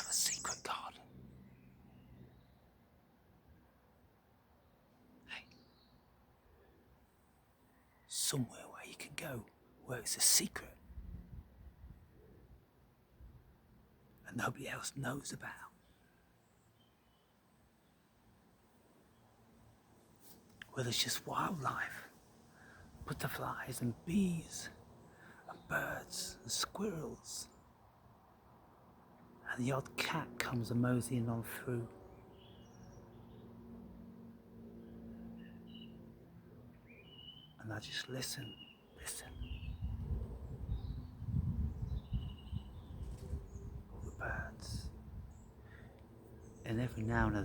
a secret garden. Hey, somewhere where you can go where it's a secret and nobody else knows about. Where there's just wildlife, butterflies and bees and birds and squirrels. And the odd cat comes a moseying on through. And I just listen. All the birds. And every now and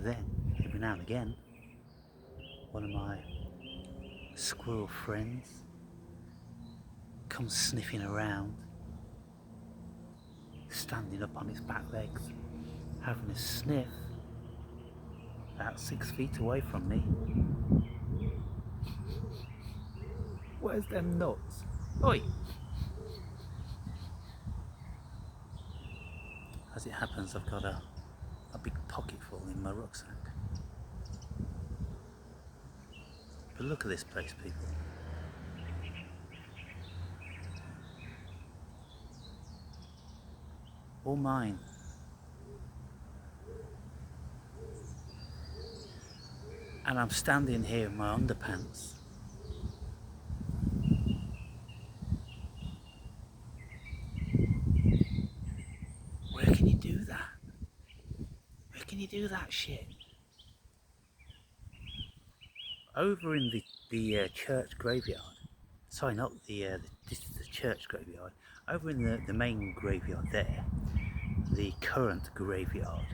again, one of my squirrel friends comes sniffing around, standing up on his back legs, having a sniff about 6 feet away from me. Where's them nuts? Oi! As it happens, I've got a big pocket full in my rucksack. But look at this place, people. All mine. And I'm standing here in my underpants. Where can you do that? Where can you do that shit? Over in the church graveyard. Sorry, not this is the church graveyard. Over in the main graveyard there, the current graveyard.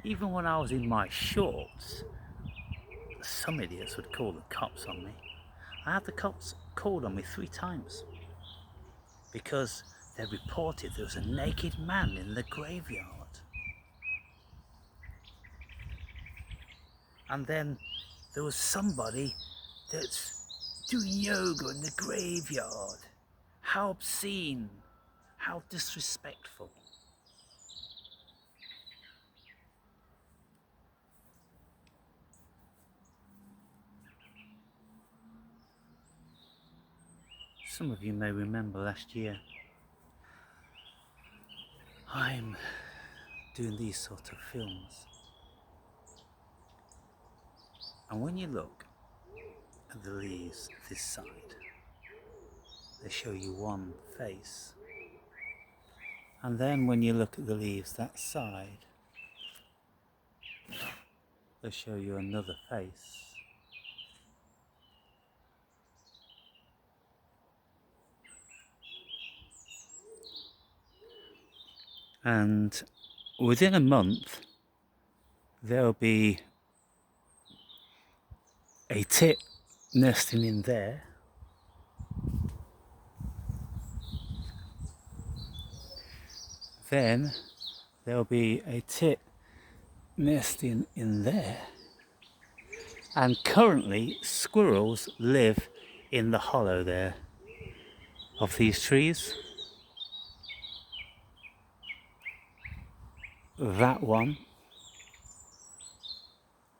Even when I was in my shorts, some idiots would call the cops on me. I had the cops called on me 3 times because they reported there was a naked man in the graveyard. And then there was somebody that's doing yoga in the graveyard. How obscene, how disrespectful. Some of you may remember last year, I'm doing these sort of films. And when you look at the leaves this side, they show you one face. And then when you look at the leaves that side, they show you another face. And within a month, there'll be a tit nesting in there. Then there'll be a tit nesting in there. And currently, squirrels live in the hollow there of these trees. That one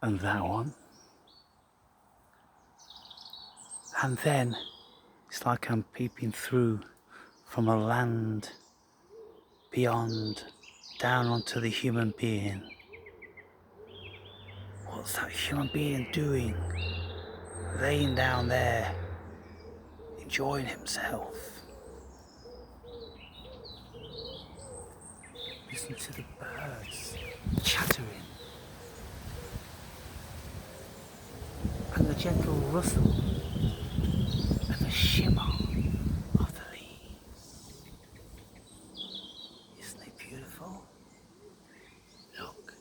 and that one. And then it's like I'm peeping through from a land beyond down onto the human being. What's that human being doing? Laying down there, enjoying himself. Listen to the birds chattering. And the gentle rustle and the shimmer of the leaves. Isn't it beautiful? Look.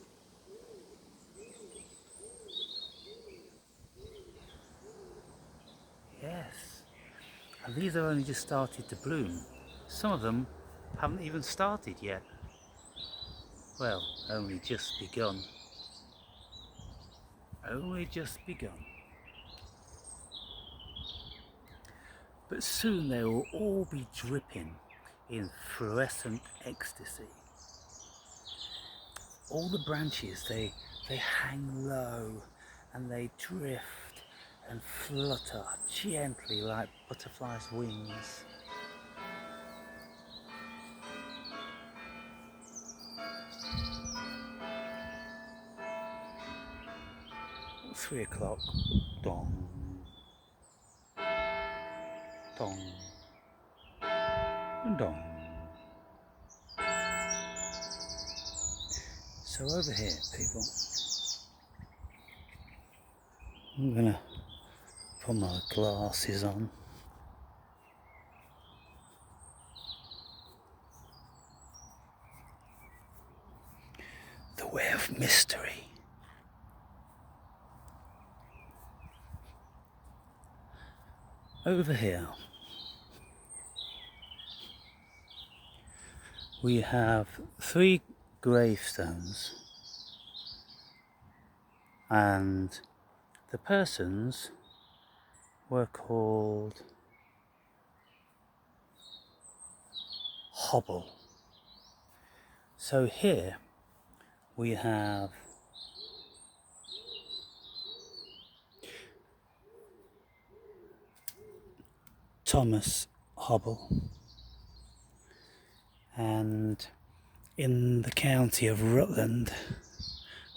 Yes. And these have only just started to bloom. Some of them haven't even started yet. Well, only just begun. Only just begun. But soon they will all be dripping in fluorescent ecstasy. all the branches, they hang low and they drift and flutter gently like butterflies' wings. Three o'clock, dong, dong, dong. So over here, people, I'm gonna put my glasses on. The Way of Mystery. Over here, we have 3 gravestones, and the persons were called Hobble. So here we have Thomas Hobble, and in the county of Rutland,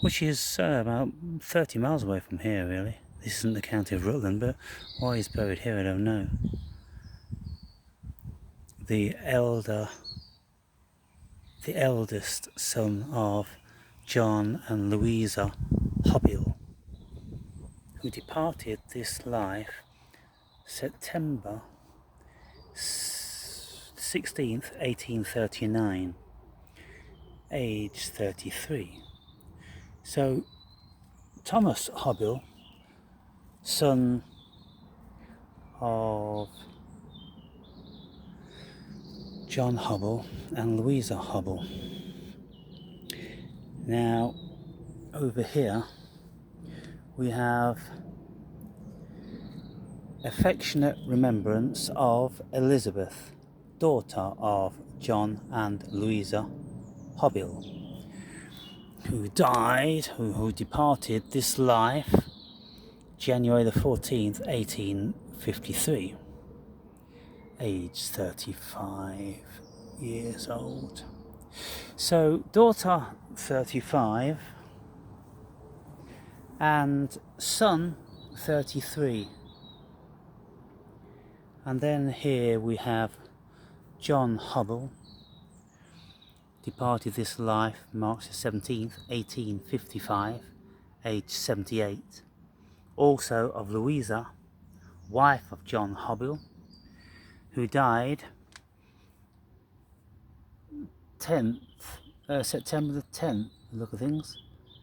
which is about 30 miles away from here really. This isn't the county of Rutland, but why he's buried here I don't know. The eldest son of John and Louisa Hobble, who departed this life September 16th, 1839, age 33. So Thomas Hobble, son of John Hobble and Louisa Hobble. Now over here we have affectionate remembrance of Elizabeth, daughter of John and Louisa Hobble, who died, who departed this life January the 14th, 1853, age 35 years old. So daughter 35 and son 33. And then here we have John Hobble, departed this life March the 17th, 1855, age 78. Also of Louisa, wife of John Hobble, who died September the 10th, look at things,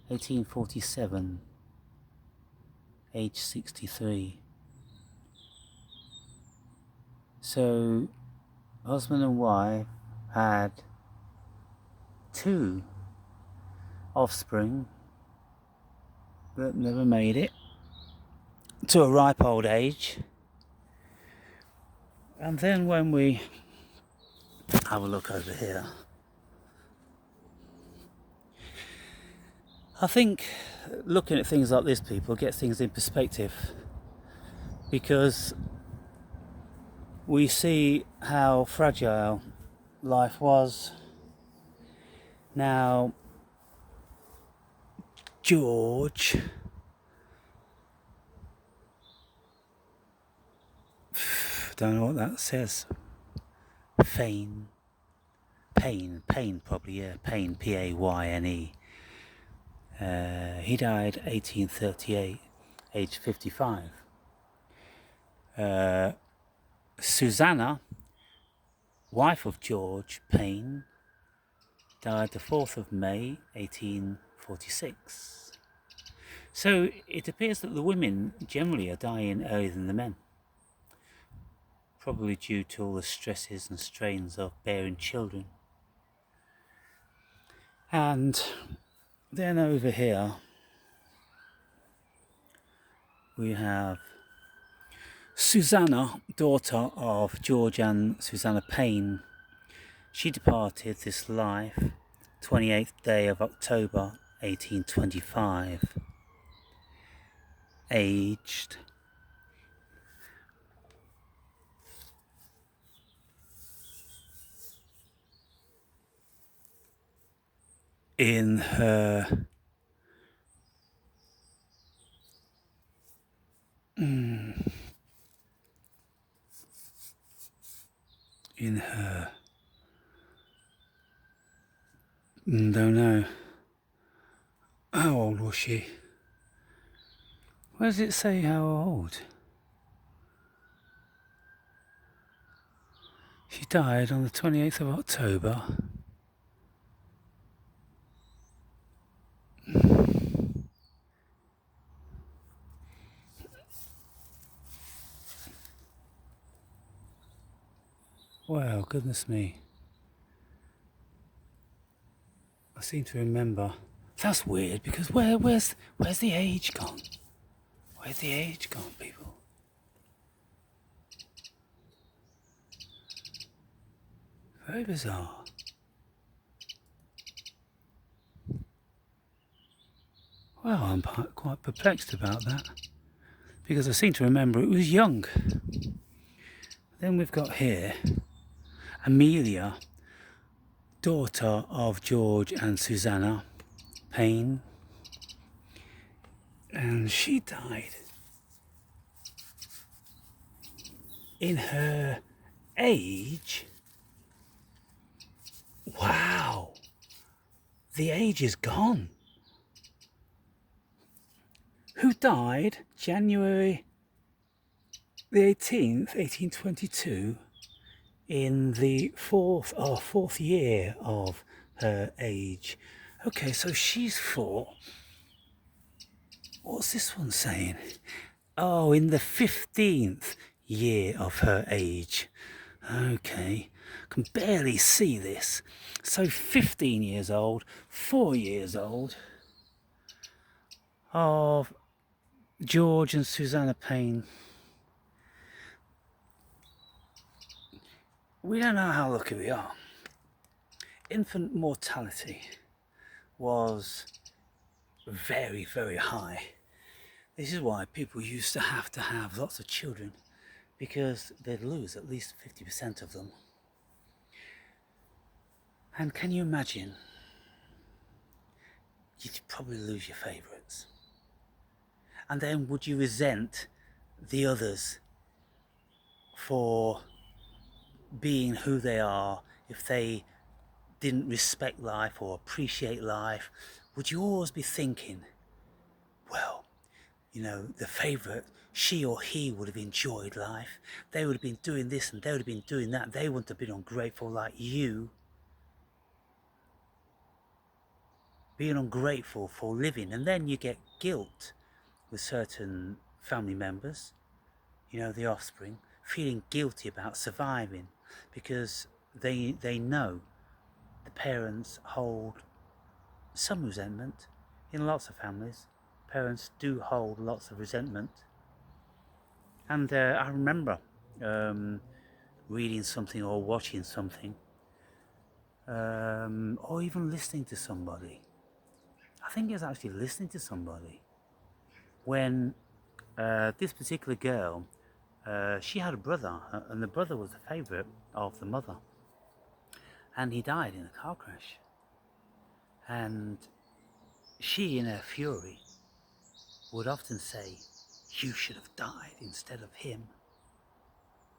1847, age 63. So husband and wife had 2 offspring that never made it to a ripe old age. And then when we have a look over here, I think looking at things like this, people, gets things in perspective, because we see how fragile life was. Now George don't know what that says. Payne probably, yeah, Payne, P-A-Y-N-E. He died 1838, age 55. Susanna, wife of George Payne, died the 4th of May, 1846. So it appears that the women generally are dying earlier than the men, probably due to all the stresses and strains of bearing children. And then over here we have Susanna, daughter of George and Susanna Payne. She departed this life 28th day of October 1825. Aged in her don't know, how old was she? Where does it say how old? She died on the 28th of October. Wow, goodness me. I seem to remember. That's weird because where's the age gone? Where's the age gone, people? Very bizarre. Well, I'm quite perplexed about that because I seem to remember it was young. Then we've got here Amelia, daughter of George and Susanna Payne, and she died in her age. Wow, the age is gone. Who died January the 18th, 1822, in the fourth year of her age. Okay, so she's 4. What's this one saying? Oh, in the 15th year of her age. Okay, can barely see this. So 15 years old, 4 years old of George and Susanna Payne. We don't know how lucky we are. Infant mortality was very, very high. This is why people used to have lots of children, because they'd lose at least 50% of them. And can you imagine? You'd probably lose your favourites. And then would you resent the others for being who they are if they didn't respect life or appreciate life? Would you always be thinking, well, you know, the favourite, she or he would have enjoyed life. They would have been doing this and they would have been doing that. They wouldn't have been ungrateful like you. Being ungrateful for living. And then you get guilt with certain family members, you know, the offspring, feeling guilty about surviving because they know the parents hold some resentment. In lots of families, parents do hold lots of resentment. And I remember reading something or watching something, or even listening to somebody. I think it was actually listening to somebody when this particular girl, she had a brother, and the brother was the favourite of the mother, and he died in a car crash. And she, in her fury, would often say, "You should have died instead of him."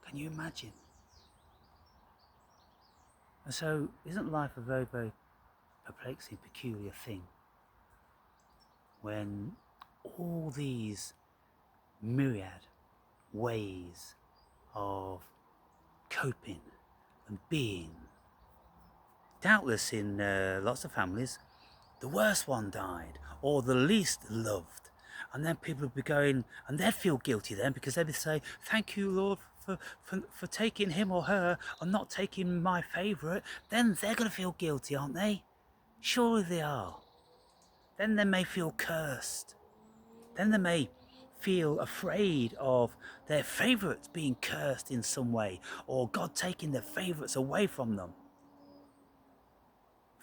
Can you imagine? And so, isn't life a very, very perplexing, peculiar thing when all these myriad ways of coping and being, doubtless in lots of families, the worst one died or the least loved, and then people would be going, and they'd feel guilty then because they'd say, "Thank you, Lord, for taking him or her and not taking my favourite." Then they're going to feel guilty, aren't they? Surely they are. Then they may feel cursed. Then they may feel afraid of their favourites being cursed in some way, or God taking their favourites away from them.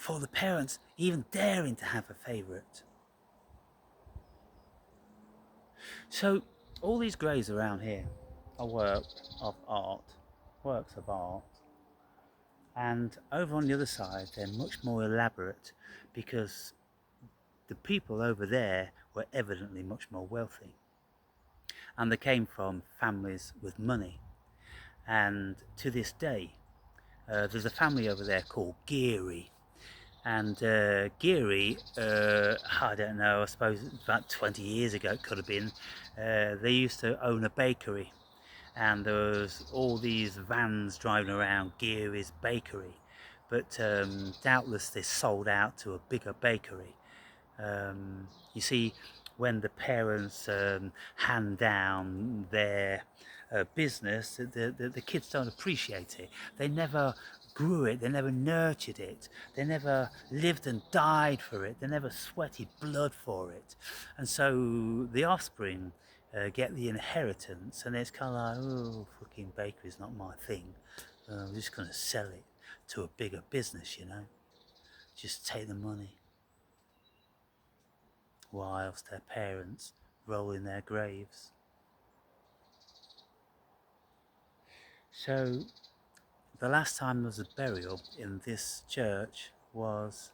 for the parents even daring to have a favourite. So all these graves around here are works of art, and over on the other side they're much more elaborate because the people over there were evidently much more wealthy, and they came from families with money. And to this day, there's a family over there called Geary. And Geary, I don't know, I suppose about 20 years ago it could have been, they used to own a bakery. And there was all these vans driving around Geary's bakery. But doubtless they sold out to a bigger bakery. You see, when the parents hand down their business, the kids don't appreciate it. They never grew it, they never nurtured it, they never lived and died for it, they never sweated blood for it. And so the offspring get the inheritance, and it's kind of like, oh, fucking bakery's not my thing. I'm just going to sell it to a bigger business, you know. Just take the money. Whilst their parents roll in their graves. So the last time there was a burial in this church was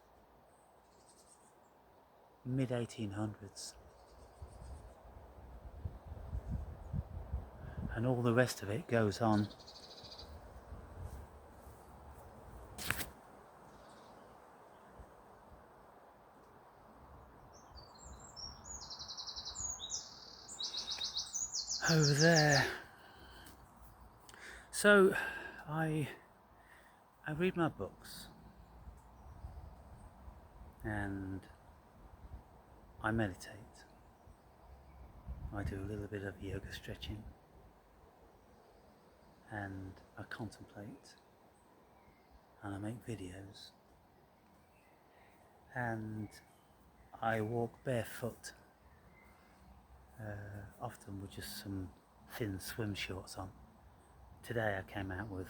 mid-1800s, and all the rest of it goes on. Over there. So I read my books and I meditate. I do a little bit of yoga stretching and I contemplate and I make videos and I walk barefoot, often with just some thin swim shorts on. Today I came out with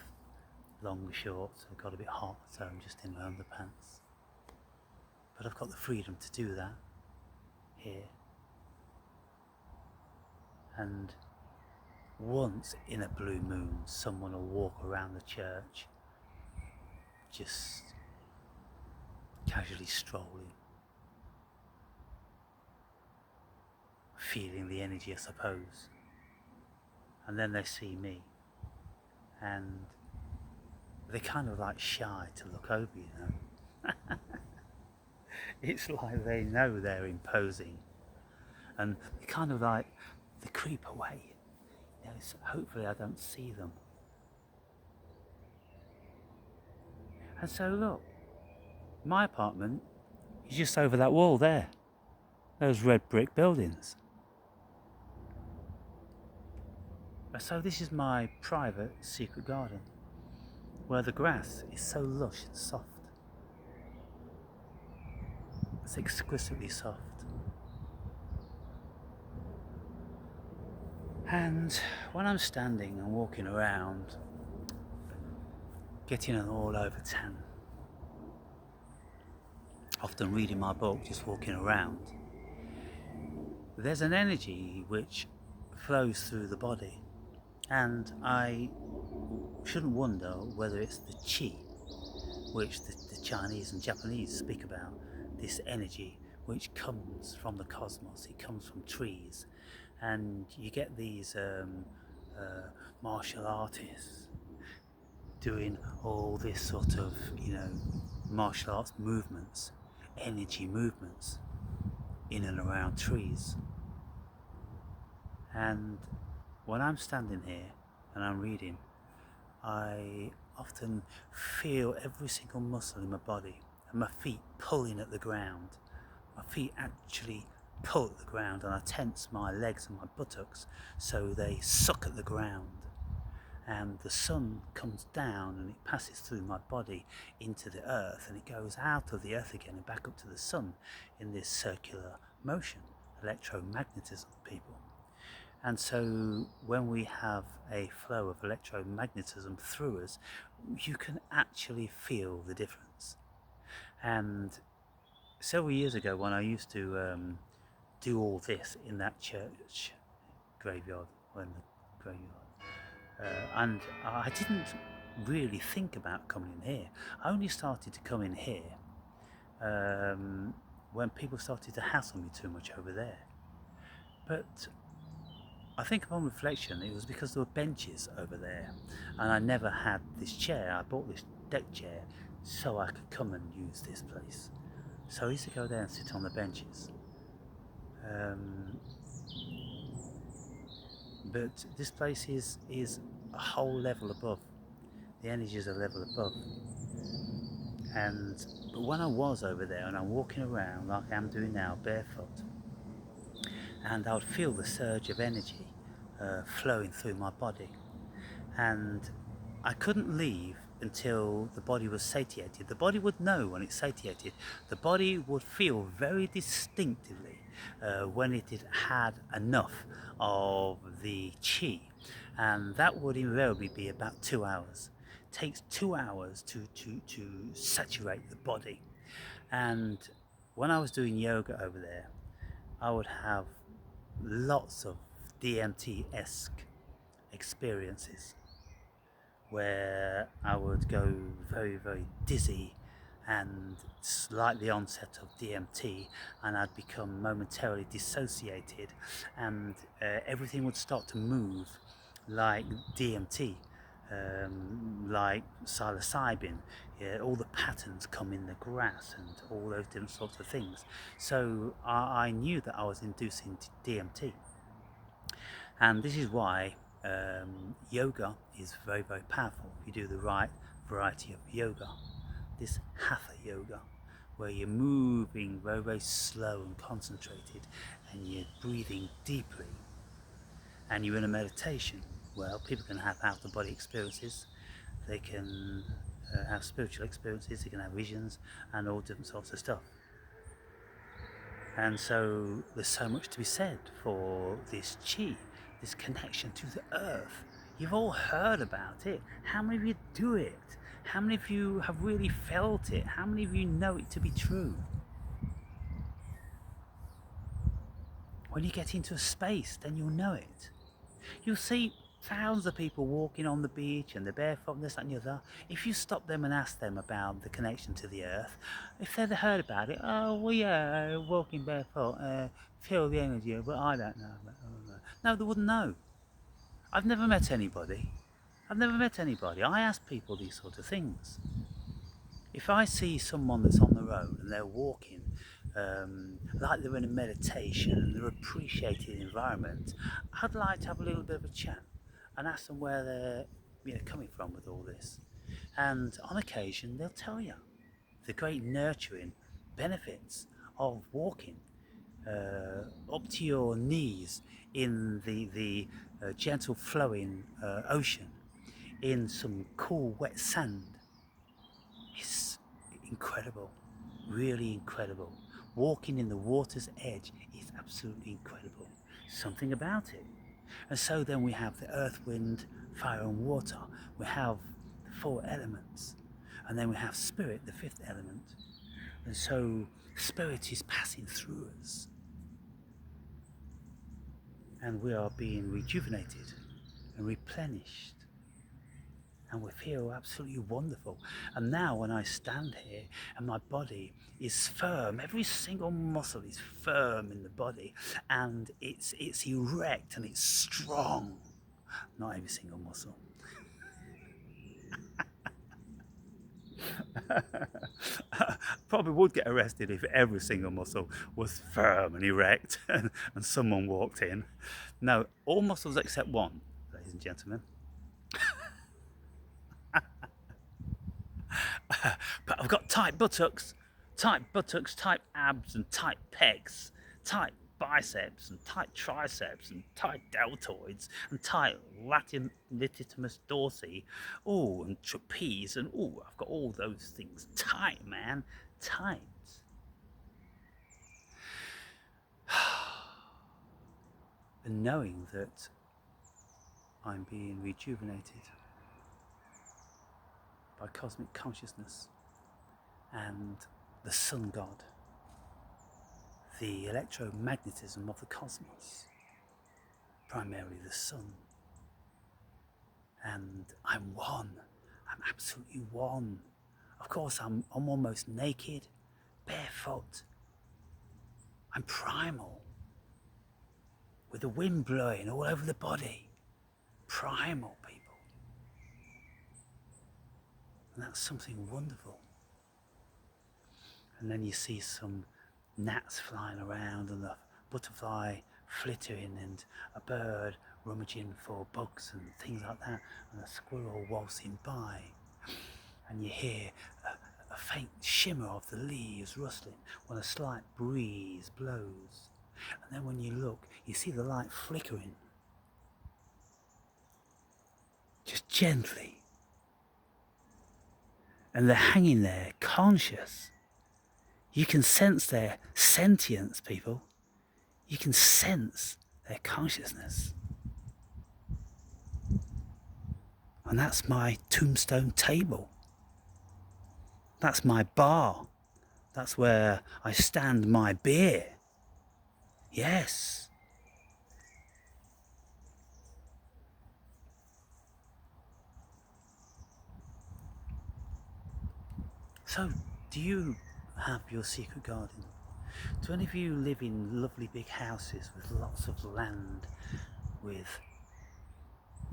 long shorts, it got a bit hot, so I'm just in my underpants. But I've got the freedom to do that here. And once in a blue moon, someone will walk around the church, just casually strolling, feeling the energy, I suppose. And then they see me, and they're kind of like shy to look over, you know. It's like they know they're imposing, and they kind of like, they creep away. You know, so hopefully I don't see them. And so look, my apartment is just over that wall there, those red brick buildings. So this is my private secret garden, where the grass is so lush and soft. It's exquisitely soft. And when I'm standing and walking around, getting an all over tan, often reading my book, just walking around, there's an energy which flows through the body. And I shouldn't wonder whether it's the chi, which the Chinese and Japanese speak about, this energy which comes from the cosmos, it comes from trees. And you get these martial artists doing all this sort of, you know, martial arts movements, energy movements in and around trees. And when I'm standing here and I'm reading, I often feel every single muscle in my body and my feet pulling at the ground. My feet actually pull at the ground, and I tense my legs and my buttocks so they suck at the ground. And the sun comes down and it passes through my body into the earth, and it goes out of the earth again and back up to the sun in this circular motion, electromagnetism, people. And so when we have a flow of electromagnetism through us, you can actually feel the difference. And several years ago, when I used to do all this in that church graveyard, or in the graveyard, and I didn't really think about coming in here. I only started to come in here when people started to hassle me too much over there. But I think upon reflection, it was because there were benches over there, and I never had this chair. I bought this deck chair so I could come and use this place. So I used to go there and sit on the benches. But this place is a whole level above. The energy is a level above. But when I was over there and I'm walking around like I'm doing now, barefoot, and I would feel the surge of energy flowing through my body, and I couldn't leave until the body was satiated. The body would know when it's satiated. The body would feel very distinctively when it had enough of the chi, and that would invariably be about 2 hours. It takes 2 hours to saturate the body. And when I was doing yoga over there, I would have lots of DMT-esque experiences where I would go very, very dizzy and slightly onset of DMT, and I'd become momentarily dissociated, and everything would start to move like DMT, like psilocybin. Yeah, all the patterns come in the grass and all those different sorts of things. So I knew that I was inducing DMT. And this is why yoga is very, very powerful if you do the right variety of yoga. This hatha yoga, where you're moving very, very slow and concentrated, and you're breathing deeply, and you're in a meditation. Well, people can have out-of-body experiences, they can have spiritual experiences, they can have visions, and all different sorts of stuff. And so there's so much to be said for this chi, this connection to the earth. You've all heard about it. How many of you do it? How many of you have really felt it? How many of you know it to be true? When you get into a space, then you'll know it. You'll see thousands of people walking on the beach and they're barefoot and this, that and the other. If you stop them and ask them about the connection to the earth, if they'd heard about it, oh well yeah, walking barefoot, feel the energy, but I don't know. No, they wouldn't know. I've never met anybody. I ask people these sort of things. If I see someone that's on the road and they're walking like they're in a meditation and they're appreciating the environment, I'd like to have a little bit of a chat and ask them where they're coming from with all this. And on occasion, they'll tell you the great nurturing benefits of walking up to your knees in the gentle flowing ocean, in some cool wet sand. It's incredible, really incredible. Walking in the water's edge is absolutely incredible. Something about it. And so then we have the earth, wind, fire and water. We have the four elements. And then we have spirit, the fifth element. And so spirit is passing through us. And we are being rejuvenated and replenished. And we feel absolutely wonderful. And now when I stand here and my body is firm, every single muscle is firm in the body, and it's erect and it's strong. Not every single muscle. Probably would get arrested if every single muscle was firm and erect and someone walked in. No, all muscles except one, ladies and gentlemen. But I've got tight buttocks, tight abs and tight pecs, tight biceps and tight triceps and tight deltoids and tight latissimus dorsi, oh, and trapeze, and oh, I've got all those things tight, man, tight. And knowing that I'm being rejuvenated by cosmic consciousness, and the sun god, the electromagnetism of the cosmos, primarily the sun. And I'm one. I'm absolutely one. Of course, I'm almost naked, barefoot. I'm primal, with the wind blowing all over the body. Primal, people. And that's something wonderful. And then you see some gnats flying around and a butterfly flittering and a bird rummaging for bugs and things like that, and a squirrel waltzing by. And you hear a faint shimmer of the leaves rustling when a slight breeze blows. And then when you look, you see the light flickering, just gently. And they're hanging there, conscious. You can sense their sentience, people. You can sense their consciousness. And that's my tombstone table. That's my bar. That's where I stand my beer. Yes. So, do you have your secret garden? Do any of you live in lovely big houses with lots of land, with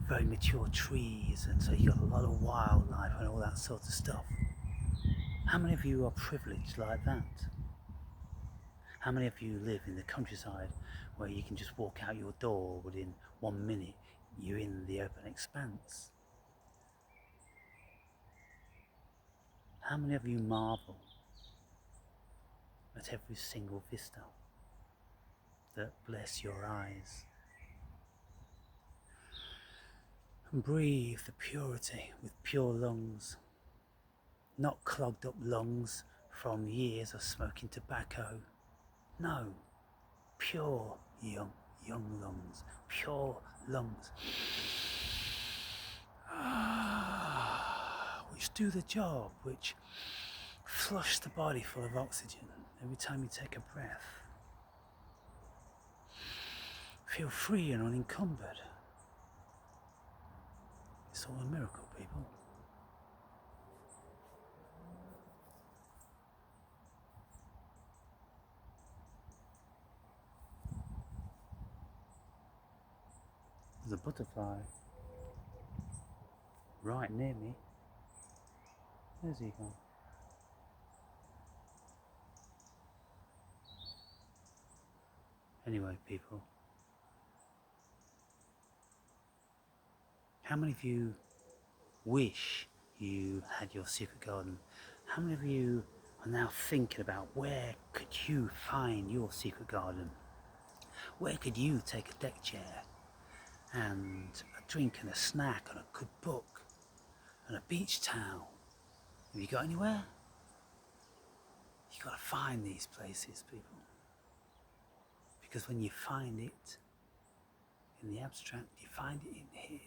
very mature trees, and so you got a lot of wildlife and all that sort of stuff? How many of you are privileged like that? How many of you live in the countryside where you can just walk out your door within 1 minute, you're in the open expanse? How many of you marvel at every single vista that bless your eyes? And breathe the purity with pure lungs, not clogged up lungs from years of smoking tobacco. No, pure young lungs, pure lungs, which do the job, which flush the body full of oxygen every time you take a breath. Feel free and unencumbered. It's all a miracle, people. There's a butterfly right near me. Where's he gone? Anyway, people, how many of you wish you had your secret garden? How many of you are now thinking about where could you find your secret garden? Where could you take a deck chair and a drink and a snack and a good book and a beach towel? Have you got anywhere? You got to find these places, people. Because when you find it in the abstract, you find it in here.